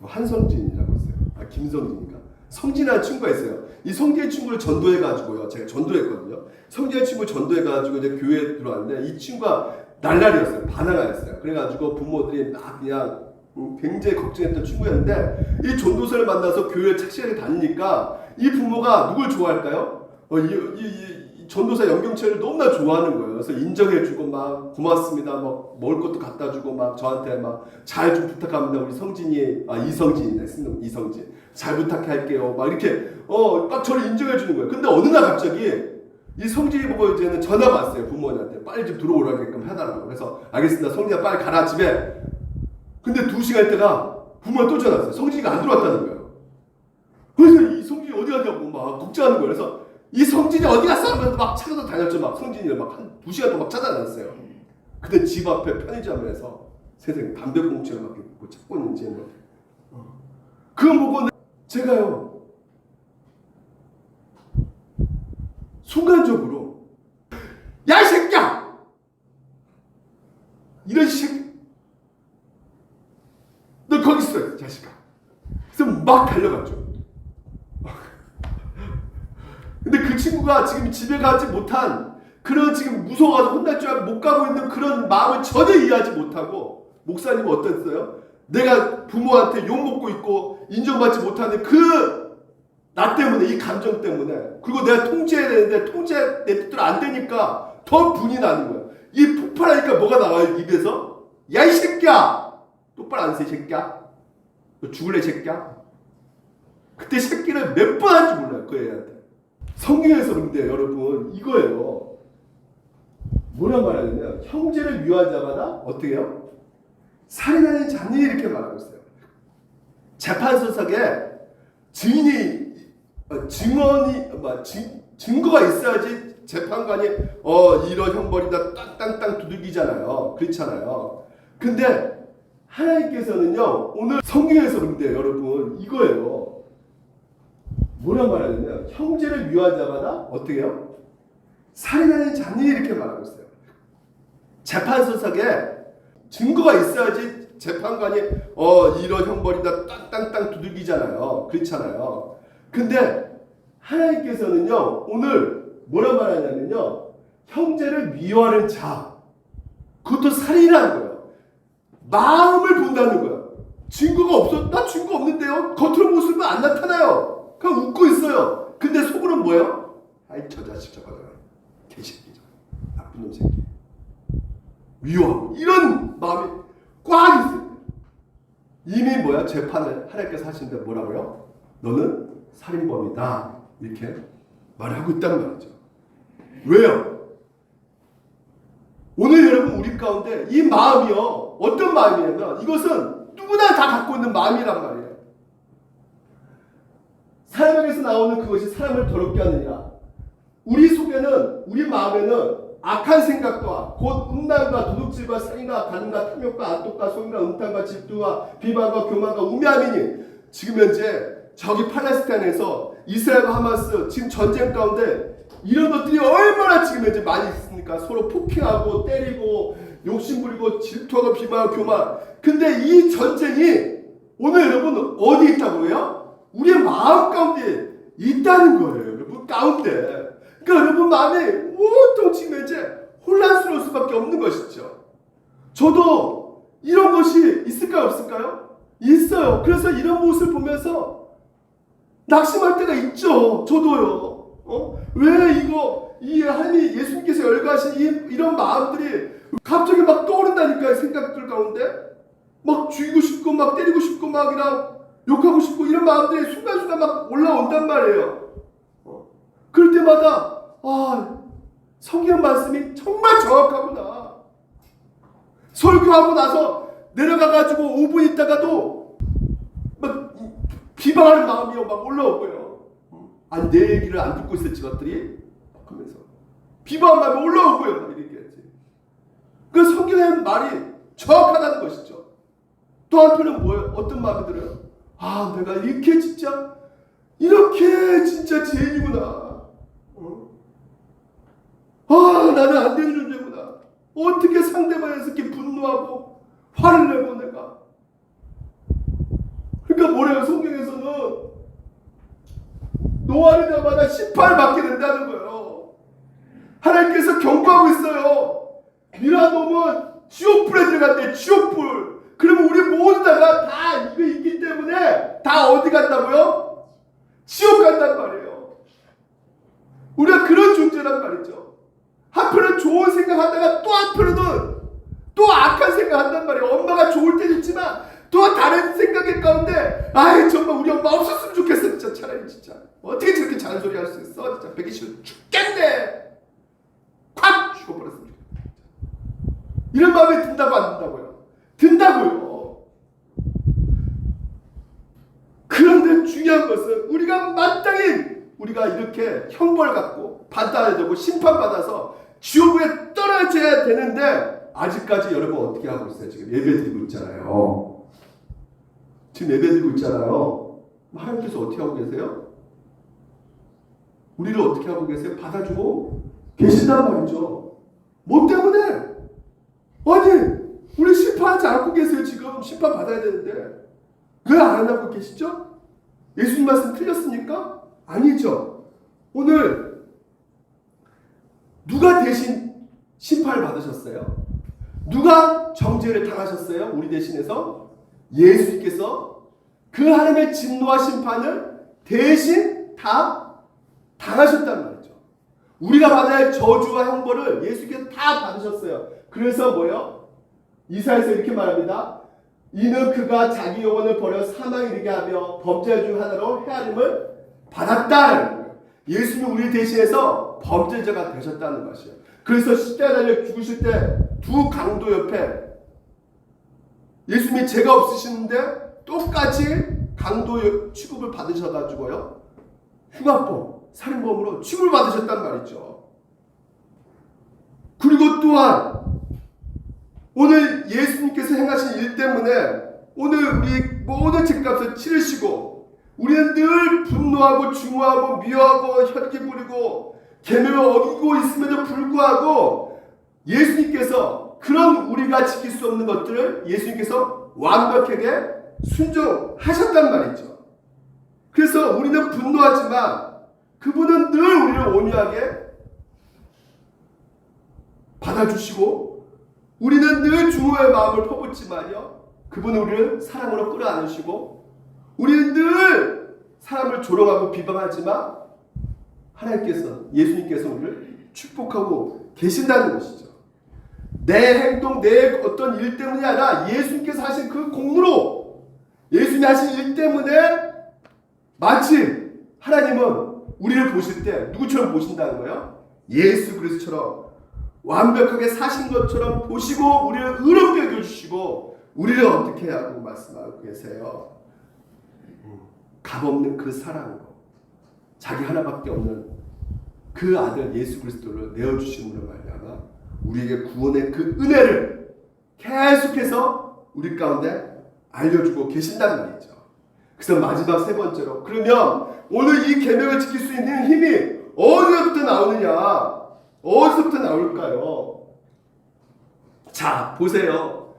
한성진이라고 있어요. 김성진인가? 성진이라는 친구가 있어요. 이 성진의 친구를 전도해가지고요. 제가 전도했거든요. 성진의 친구 전도해가지고 이제 교회에 들어왔는데 이 친구가 날라리였어요. 바나나였어요. 그래가지고 부모들이 막 그냥 굉장히 걱정했던 친구였는데 이 전도사를 만나서 교회를 착실하게 다니니까 이 부모가 누굴 좋아할까요? 이 전도사 연경체를 너무나 좋아하는 거예요. 그래서 인정해주고 막 고맙습니다. 막 먹을 것도 갖다주고 막 저한테 막 잘 좀 부탁합니다. 우리 성진이 이성진이네. 이성진 잘 부탁할게요. 막 이렇게 막 저를 인정해주는 거예요. 근데 어느 날 갑자기 이 성진이 보고 이제는 전화가 왔어요. 부모님한테 빨리 좀 들어오라게끔 해달라고. 그래서 알겠습니다. 성진아 빨리 가라 집에. 근데 2시간 있다가 부모가 또 전화 왔어요. 성진이가 안 들어왔다는 거예요. 그래서 이 성진이 어디 갔냐고 막 걱정하는 거예요. 그래서 이 성진이 어디 갔어? 하면서 막 찾아서 다녔죠. 막 성진이를 막 한 2시간 동안 막 찾아다녔어요. 근데 집 앞에 편의점에서 세상에 담배 꽁초를 막 찾고 있는지 그거 보고 제가요 순간적으로 야 이 새끼야! 이런 새끼 너 거기 있어 자식아. 그래서 막 달려갔죠. 근데 그 친구가 지금 집에 가지 못한 그런 지금 무서워서 혼날 줄 알고 못 가고 있는 그런 마음을 전혀 이해하지 못하고 목사님은 어땠어요? 내가 부모한테 욕먹고 있고 인정받지 못하는 그 나 때문에 이 감정 때문에 그리고 내가 통제해야 되는데 통제 내 뜻대로 안 되니까 더 분이 나는 거야. 이 폭발하니까 뭐가 나와요 입에서? 야 이 새끼야! 똑바로 안 세 이 새끼야? 너 죽을래 이 새끼야? 그때 새끼를 몇 번 한지 몰라요 그 애한테. 성경에서 근데 여러분 이거예요. 뭐라 말하냐면 형제를 미워한 자마다 어떻게 해요? 살인하는 자니 이렇게 말하고 있어요. 재판소석에 증거가 있어야지 재판관이 이런 형벌이다 땅땅땅 두들기잖아요. 그렇잖아요. 근데 하나님께서는요 오늘 성경에서 근데 여러분 이거예요. 뭐라 말하냐면 형제를 미워한 자마다 어떻게 해요? 살인하는 자니 이렇게 말하고 있어요. 재판소석에 증거가 있어야지 재판관이 이런 형벌이다 땅땅땅 두들기잖아요. 그렇잖아요. 근데 하나님께서는요, 오늘 뭐라 말하냐면요, 형제를 미워하는 자, 그것도 살인이라는 거예요. 마음을 본다는 거예요. 증거가 없어? 나 증거 없는데요? 겉으로 모습은 안 나타나요. 그냥 웃고 있어요. 근데 속으로는 뭐예요? 아이, 저 자식 저거 개새끼, 나쁜 놈 새끼, 미워하고, 이런 마음이 꽉 있어요. 이미 뭐야? 재판을 하나님께서 하시는데 뭐라고요? 너는 살인범이다, 이렇게 말하고 있다는 말이죠. 왜요? 오늘 여러분 우리 가운데 이 마음이요, 어떤 마음이냐면 이것은 누구나 다 갖고 있는 마음이란 말이에요. 사람에게서 나오는 그것이 사람을 더럽게 하느니라. 우리 속에는, 우리 마음에는 악한 생각과 곧 음란과 도둑질과 살인과 간음과 탐욕과 악독과 소임과 음탕과 질투와 비방과 교만과 우매함이니, 지금 현재 저기 팔레스타인에서 이스라엘과 하마스 지금 전쟁 가운데 이런 것들이 얼마나 지금 현재 많이 있습니까? 서로 폭행하고 때리고 욕심부리고 질투하고 비방하고 교만. 근데 이 전쟁이 오늘 여러분 어디 있다고 해요? 우리의 마음 가운데 있다는 거예요. 여러분 가운데. 그러니까 여러분 마음이 온통 지금 현재 혼란스러울 수밖에 없는 것이죠. 저도 이런 것이 있을까요, 없을까요? 있어요. 그래서 이런 모습을 보면서 낙심할 때가 있죠. 저도요. 왜 이 하나님 예수님께서 열거하신 이런 마음들이 갑자기 막 떠오른다니까요. 생각들 가운데 막 죽이고 싶고 막 때리고 싶고 막 이랑 욕하고 싶고 이런 마음들이 순간순간 막 올라온단 말이에요. 그럴 때마다 성경 말씀이 정말 정확하구나. 설교하고 나서 내려가가지고 5분 있다가도 막 비방하는 마음이 막 올라오고요. 아니, 내 얘기를 안 듣고 있었지 것들이 하면서 비방한 마음이 올라오고요. 이렇게 했지. 그 성경의 말이 정확하다는 것이죠. 또 한편은 뭐예요? 어떤 마음이 들어요? 내가 이렇게 진짜 죄인이구나. 나는 안 되는 존재구나. 어떻게 상대방에서 이렇게 분노하고 화를 내고 내가. 그러니까 뭐래요? 성경에서는 노아를 자마다 심판을 받게 된다는 거예요. 하나님께서 경고하고 있어요. 이러한 놈은 지옥불에 들어간대. 지옥불. 그러면 우리 모두 다가 다 이거 있기 때문에 다 어디 간다고요? 지옥 간단 말이에요. 우리가 그런 존재란 말이죠. 한편은 좋은 생각하다가 또 한편으로는 또 악한 생각한단 말이에요. 엄마가 좋을 때도 있지만 또 다른 생각의 가운데 정말 우리 엄마 없었으면 좋겠어. 진짜 차라리 진짜 어떻게 저렇게 잔소리 할 수 있어. 진짜 배기 싫어 죽겠네. 콱 죽어버렸으면 좋겠다. 이런 마음이 든다고 안 든다고요? 든다고요. 그런데 중요한 것은 우리가 마땅히 우리가 이렇게 형벌 받고 받아야 되고 심판받아서 지옥에 떨어져야 되는데 아직까지 여러분 어떻게 하고 있어요? 지금 예배드리고 있잖아요. 지금 예배드리고 있잖아요. 하나님께서 어떻게 하고 계세요? 우리를 어떻게 하고 계세요? 받아주고 계신단 말이죠. 뭐 때문에? 아니, 우리 심판하지 않고 계세요. 지금 심판 받아야 되는데 왜 안 하고 계시죠? 예수님 말씀 틀렸습니까? 아니죠. 오늘 누가 대신 심판을 받으셨어요? 누가 정죄를 당하셨어요? 우리 대신해서 예수님께서 그 하나님의 진노와 심판을 대신 다 당하셨단 말이죠. 우리가 받아야 할 저주와 형벌을 예수님께서 다 받으셨어요. 그래서 뭐요? 이사야서 이렇게 말합니다. 이는 그가 자기 영혼을 버려 사망에 이르게 하며 범죄 중 하나로 헤아림을 받았다. 예수님이 우리 대신해서 범죄자가 되셨다는 것이에요. 그래서 십자가에 달려 죽으실 때 두 강도 옆에 예수님이 죄가 없으시는데 똑같이 강도 취급을 받으셔가지고요, 흉악범, 살인범으로 취급을 받으셨단 말이죠. 그리고 또한 오늘 예수님께서 행하신 일 때문에 오늘 우리 모든 죄값을 치르시고 우리는 늘 분노하고 중후하고 미워하고 혈기 부리고 계명을 어기고 있음에도 불구하고 예수님께서 그런 우리가 지킬 수 없는 것들을 예수님께서 완벽하게 순종하셨단 말이죠. 그래서 우리는 분노하지만 그분은 늘 우리를 온유하게 받아주시고 우리는 늘 중후의 마음을 퍼붓지만요 그분은 우리를 사랑으로 끌어안으시고 우리는 늘 사람을 조롱하고 비방하지만 하나님께서 예수님께서 우리를 축복하고 계신다는 것이죠. 내 행동 내 어떤 일 때문이 아니라 예수님께서 하신 그 공로로 예수님이 하신 일 때문에 마치 하나님은 우리를 보실 때 누구처럼 보신다는 거예요? 예수 그리스도처럼 완벽하게 사신 것처럼 보시고 우리를 의롭게 여겨주시고 우리를 어떻게 하고 말씀하고 계세요? 값없는 그 사랑으로 자기 하나밖에 없는 그 아들 예수 그리스도를 내어주심으로 말미암아 우리에게 구원의 그 은혜를 계속해서 우리 가운데 알려주고 계신단 말이죠. 그래서 마지막 세 번째로 그러면 오늘 이 계명을 지킬 수 있는 힘이 어디서부터 나오느냐? 어디서부터 나올까요? 자, 보세요.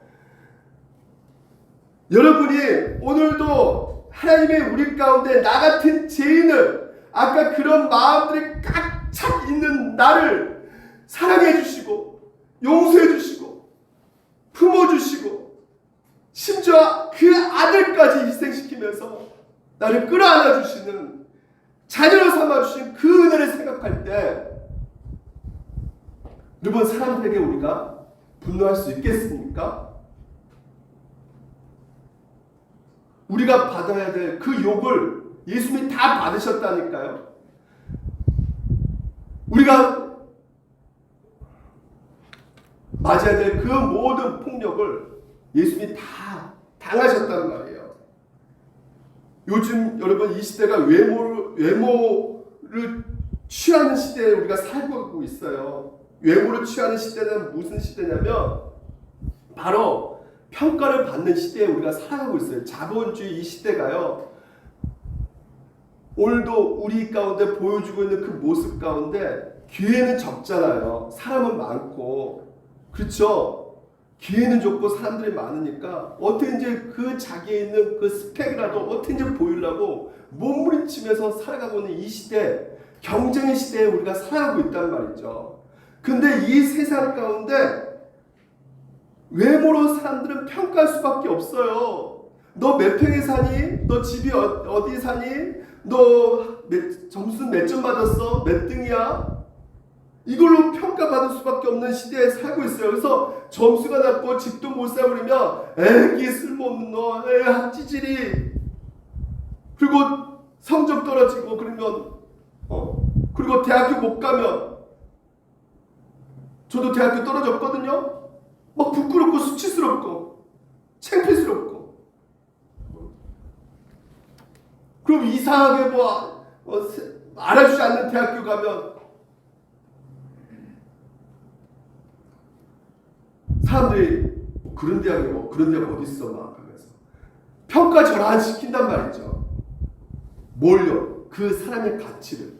여러분이 오늘도 하나님의 우리 가운데 나 같은 죄인을 아까 그런 마음들이 꽉 있는 나를 사랑해 주시고 용서해 주시고 품어 주시고 심지어 그 아들까지 희생시키면서 나를 끌어안아 주시는 자녀로 삼아 주신 그 은혜를 생각할 때 여러분 사람들에게 우리가 분노할 수 있겠습니까? 우리가 받아야 될 그 욕을 예수님이 다 받으셨다니까요. 우리가 맞아야 될 그 모든 폭력을 예수님이 다 당하셨단 말이에요. 요즘 여러분 이 시대가 외모를 취하는 시대에 우리가 살고 있어요. 외모를 취하는 시대는 무슨 시대냐면 바로 평가를 받는 시대에 우리가 살아가고 있어요. 자본주의 이 시대가요. 오늘도 우리 가운데 보여주고 있는 그 모습 가운데 기회는 적잖아요. 사람은 많고 그렇죠. 기회는 적고 사람들이 많으니까 어떻게 이제 그 자기에 있는 그 스펙이라도 어떻게 이제 보이려고 몸부림치면서 살아가고 있는 이 시대, 경쟁의 시대에 우리가 살아가고 있단 말이죠. 근데 이 세상 가운데 외모로 사람들은 평가할 수밖에 없어요. 너 몇 평에 사니? 너 집이 어디 사니? 너 점수 몇 점 받았어? 몇 등이야? 이걸로 평가받을 수밖에 없는 시대에 살고 있어요. 그래서 점수가 낮고 집도 못 사고 그러면 에이 쓸모없는 너, 에이 학지질이 그리고 성적 떨어지고 그러면 그리고 대학교 못 가면 저도 대학교 떨어졌거든요. 막 부끄럽고 수치스럽고 창피스럽고 그럼 이상하게 알아주지 않는 대학교 가면 사람들이 그런 대학이 그런 데가 어디 있어 막 하면서 평가 절하시킨단 말이죠. 뭘요? 그 사람의 가치를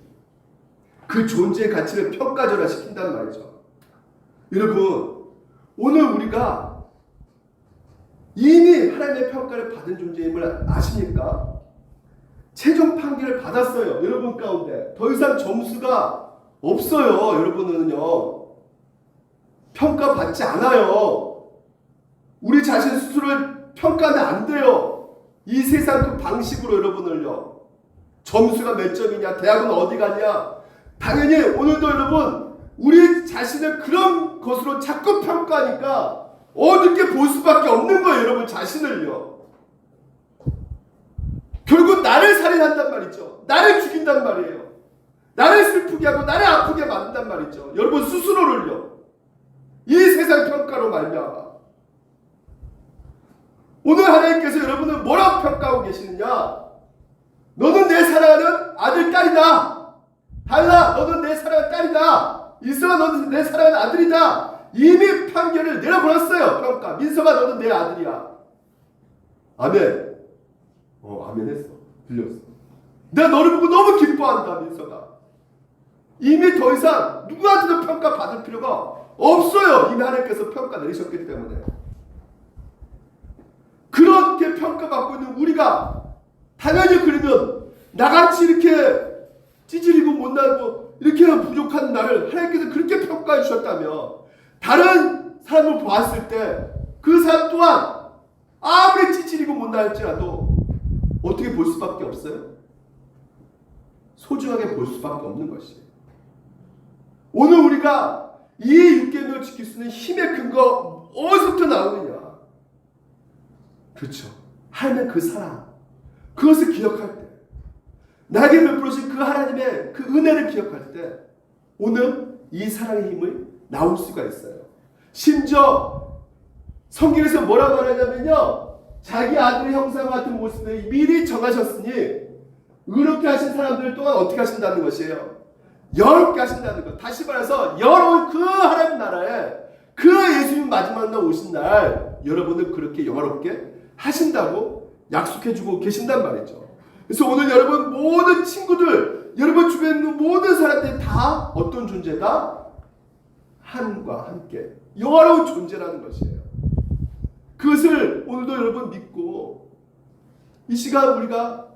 그 존재의 가치를 평가 절하시킨단 말이죠. 여러분 오늘 우리가 이미 하나님의 평가를 받은 존재임을 아십니까? 최종 판결을 받았어요. 여러분 가운데 더 이상 점수가 없어요. 여러분은요 평가받지 않아요. 우리 자신 스스로를 평가하면 안 돼요. 이 세상 그 방식으로 여러분을요 점수가 몇 점이냐 대학은 어디 갔냐 당연히 오늘도 여러분 우리 자신을 그런 것으로 자꾸 평가하니까 어둡게 볼 수밖에 없는 거예요. 여러분 자신을요. 결국 나를 살인한단 말이죠. 나를 죽인단 말이에요. 나를 슬프게 하고 나를 아프게 만든단 말이죠. 여러분 스스로를요. 이 세상 평가로 말미암아 오늘 하나님께서 여러분을 뭐라고 평가하고 계시느냐? 너는 내 사랑하는 아들 딸이다. 달라 너는 내 사랑하는 딸이다. 이스라 너는 내 사랑하는 아들이다. 이미 판결을 내려버렸어요. 평가. 민서가 너는 내 아들이야. 아멘. 아멘 했어. 들렸어. 내가 너를 보고 너무 기뻐한다. 민서가. 이미 더 이상 누구한테도 평가 받을 필요가 없어요. 이미 하나님께서 평가 내리셨기 때문에. 그렇게 평가받고 있는 우리가 당연히 그러면 나같이 이렇게 찌질이고 못나고 이렇게 부족한 나를 하나님께서 그렇게 평가해 주셨다며 다른 사람을 보았을 때 그 사람 또한 아무리 찌질이고 못나 할지라도 어떻게 볼 수밖에 없어요? 소중하게 볼 수밖에 없는 것이에요. 오늘 우리가 이 육계명을 지킬 수 있는 힘의 근거 어디서부터 나오느냐? 그렇죠. 하나님의 그 사랑, 그것을 기억할 때, 나에게 베풀어진 그 하나님의 그 은혜를 기억할 때 오늘 이 사랑의 힘을 나올 수가 있어요. 심지어 성경에서 뭐라고 말하냐면요, 자기 아들의 형상 같은 모습을 미리 정하셨으니 의롭게 하신 사람들 또한 어떻게 하신다는 것이에요? 여롭게 하신다는 것. 다시 말해서 여러분 그 하나님 나라에 그 예수님 마지막 날 오신 날 여러분을 그렇게 영화롭게 하신다고 약속해주고 계신단 말이죠. 그래서 오늘 여러분 모든 친구들, 여러분 주변에 있는 모든 사람들이 다 어떤 존재다? 하나님과 함께 영화로운 존재라는 것이에요. 그것을 오늘도 여러분 믿고 이 시간 우리가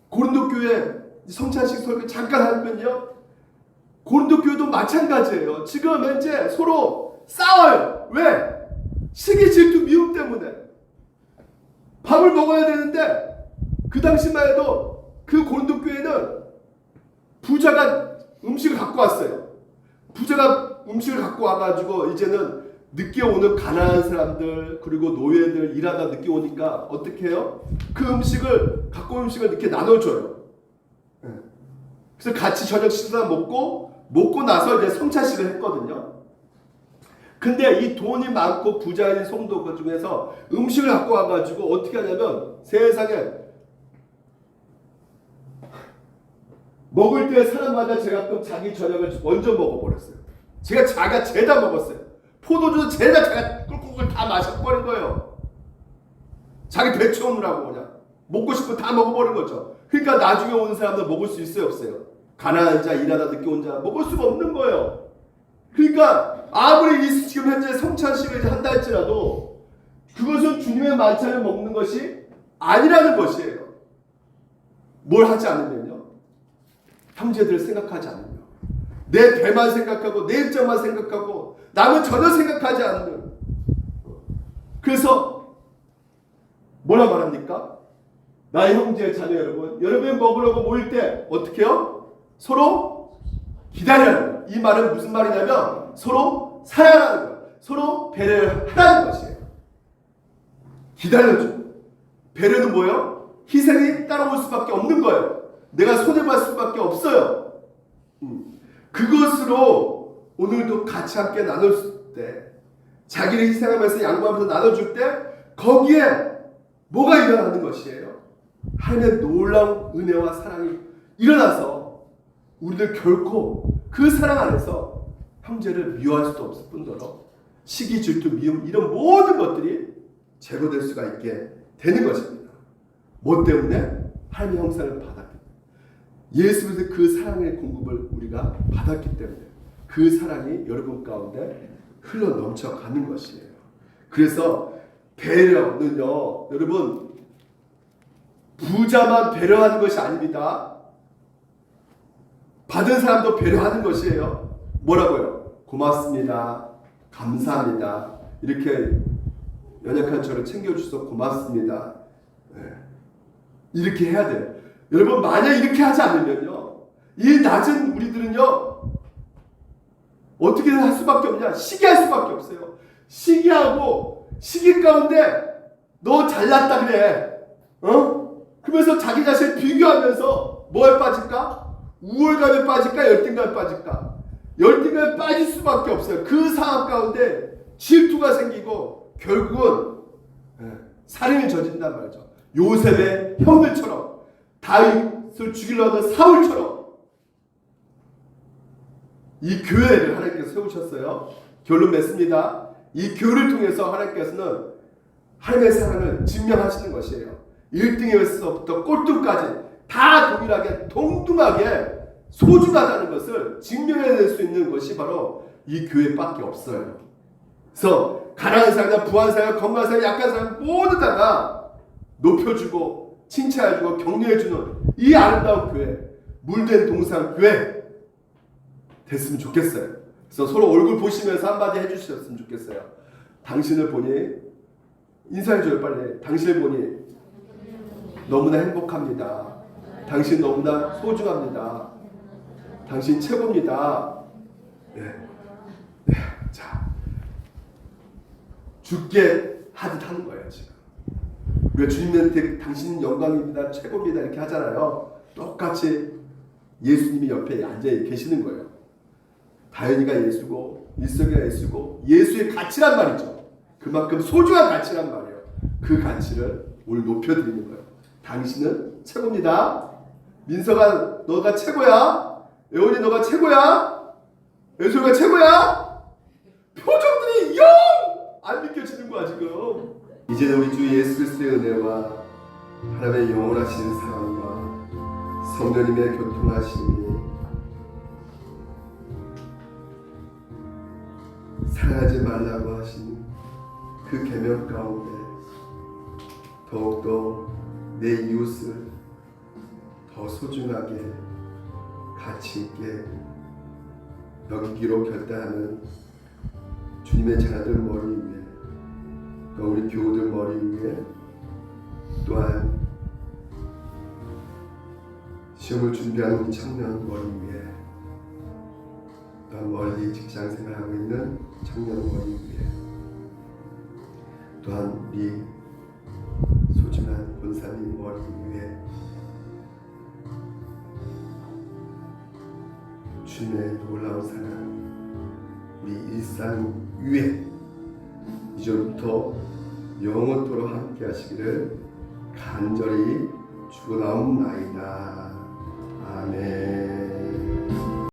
고린도 교회 성찬식 설교 잠깐 하면요, 고린도 교회도 마찬가지예요. 지금 현재 서로 싸워요. 왜? 시기 질투 미움 때문에. 밥을 먹어야 되는데 그 당시만 해도 그 고린도 교회는 부자가 음식을 갖고 왔어요. 부자가 음식을 갖고 와가지고 이제는 늦게 오는 가난한 사람들 그리고 노예들 일하다 늦게 오니까 어떻게 해요? 그 음식을 갖고 온 음식을 이렇게 나눠줘요. 그래서 같이 저녁 식사 먹고 나서 이제 성찬식을 했거든요. 근데 이 돈이 많고 부자인 성도 중에서 음식을 갖고 와가지고 어떻게 하냐면 세상에 먹을 때 사람마다 제가 또 자기 저녁을 먼저 먹어버렸어요. 자기가 죄다 먹었어요. 포도주도 죄다 제가 꿀꿀꿀 다 마셔버린 거예요. 자기 배 채우느라고 그냥 먹고 싶고 다 먹어버린 거죠. 그러니까 나중에 오는 사람들 먹을 수 있어요, 없어요? 가난한 자, 일하다 늦게 온 자 먹을 수가 없는 거예요. 그러니까 아무리 이 지금 현재 성찬식을 한다 할지라도 그것은 주님의 만찬을 먹는 것이 아니라는 것이에요. 뭘 하지 않으면요, 형제들을 생각하지 않으면, 내 배만 생각하고 내 입장만 생각하고 남은 전혀 생각하지 않는. 그래서 뭐라 말합니까? 나의 형제 자녀 여러분이 먹으려고 모일 때 어떻게 해요? 서로 기다려야. 이 말은 무슨 말이냐면 서로 사랑하는 거예요. 서로 배려를 하라는 것이에요. 기다려줘. 배려는 뭐예요? 희생이 따라올 수밖에 없는 거예요. 내가 손해볼 수밖에 없어요. 그것으로 오늘도 같이 함께 나눌 때, 자기를 희생하면서 양보하면서 나눠줄 때 거기에 뭐가 일어나는 것이에요? 하나님의 놀라운 은혜와 사랑이 일어나서 우리들 결코 그 사랑 안에서 형제를 미워할 수도 없을 뿐더러 시기, 질투, 미움 이런 모든 것들이 제거될 수가 있게 되는 것입니다. 뭐 때문에? 하나님의 형상을 받았기 때문에. 예수님께서 그 사랑의 공급을 우리가 받았기 때문에 그 사랑이 여러분 가운데 흘러 넘쳐가는 것이에요. 그래서 배려는요, 여러분 부자만 배려하는 것이 아닙니다. 받은 사람도 배려하는 것이에요. 뭐라고요? 고맙습니다. 감사합니다. 이렇게 연약한 저를 챙겨주셔서 고맙습니다. 네. 이렇게 해야 돼요. 여러분 만약 이렇게 하지 않으면요, 이 낮은 우리들은요 어떻게 할 수밖에 없냐? 시기할 수밖에 없어요. 시기하고 시기 가운데 너 잘났다 그래. 그러면서 자기 자신을 비교하면서 뭐에 빠질까? 우월감에 빠질까? 열등감에 빠질까? 열등감에 빠질 수밖에 없어요. 그 상황 가운데 질투가 생기고 결국은 살인을 저진단 말이죠. 요셉의 형들처럼, 다윗을 죽이려 하던 사울처럼 이 교회를 하나님께서 세우셨어요. 결론 맺습니다. 이 교회를 통해서 하나님께서는 하나님의 사랑을 증명하시는 것이에요. 1등에서부터 꼴등까지 다 동일하게 동등하게 소중하다는 것을 증명해낼 수 있는 것이 바로 이 교회밖에 없어요. 그래서 가난한 사람이나 부한 사람, 건강한 사람, 약한 사람 모두 다가 높여주고 칭찬해주고 격려해주는 이 아름다운 교회, 물된 동산 교회 됐으면 좋겠어요. 그래서 서로 얼굴 보시면서 한마디 해주셨으면 좋겠어요. 당신을 보니 인사해줘요. 빨리. 당신을 보니 너무나 행복합니다. 당신 너무나 소중합니다. 당신 최고입니다. 네. 네. 자, 죽게 하듯 하는 거예요 지금. 우리가 주님한테 당신 영광입니다, 최고입니다 이렇게 하잖아요. 똑같이 예수님이 옆에 앉아 계시는 거예요. 다현이가 예수고 일석이가 예수고 예수의 가치란 말이죠. 그만큼 소중한 가치란 말이에요. 그 가치를 오늘 높여드리는 거예요. 당신은 최고입니다. 민서가 너가 최고야. 애원이 너가 최고야. 애솔이가 최고야. 표정들이 영 안 믿겨지는 거야 지금. 이제는 우리 주 예수 그리스도의 은혜와 하나님의 영원하신 사랑과 성령님의 교통하심이 사랑하지 말라고 하신 그 계명 가운데 더욱더 내 이웃을 더 소중하게 가치 있게 여기기로 결단하는 주님의 자녀들 머리 위에 또 우리 교우들 머리 위에 또한 시험을 준비하는 우리 청년 머리 위에 또한 멀리 직장 생활하고 있는 청년 머리 위에 또한 우리 소중한 본사님 머리 위에 주님의 놀라운 사랑 우리 일상 위에 이제부터 영원토록 함께 하시기를 간절히 축원하옵나이다. 아멘.